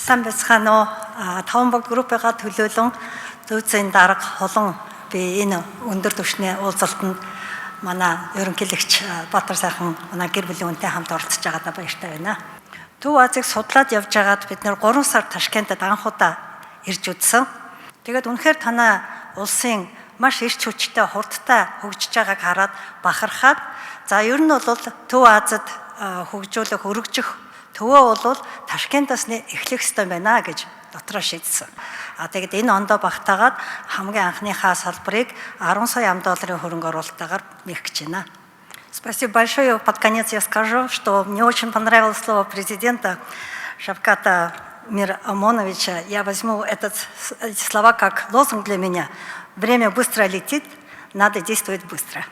Сайн байцгаана уу? Таван баг группыгаа төлөөлөн зүйцэн дарга холон би энэ өндөр түвшний уулзалтанд манай ерөнхийлөгч Баатар сайхан манай гэр бүлийн үнэтэй хамт оролцож байгаадаа баяртай байна. Төв Азийг судлаад явж байгаад бид нэр 3 сар Ташкентад анх удаа ирж үзсэн. Тэгээд үнэхээр танай улсын маш эрч хүчтэй хурдтай хөгжиж байгааг хараад бахархаад за ер нь бол Төв Азад хөгжүүлэх өргөжих төвөө бол Ташкентаас эхлэх ёстой байна гэж дотроо шийдсэн. Тэгээд энэ ондоо багтаагаад хамгийн анхныхаа салбарыг 10 сая $10 хөрөнгө оруулалтаар нээх гэж байна. Спасибо большое. Под конец я скажу, что мне очень понравилось слово президента Шавката Мирамоновича. Я возьму эти слова как лозунг для меня. Время быстро летит, надо действовать быстро.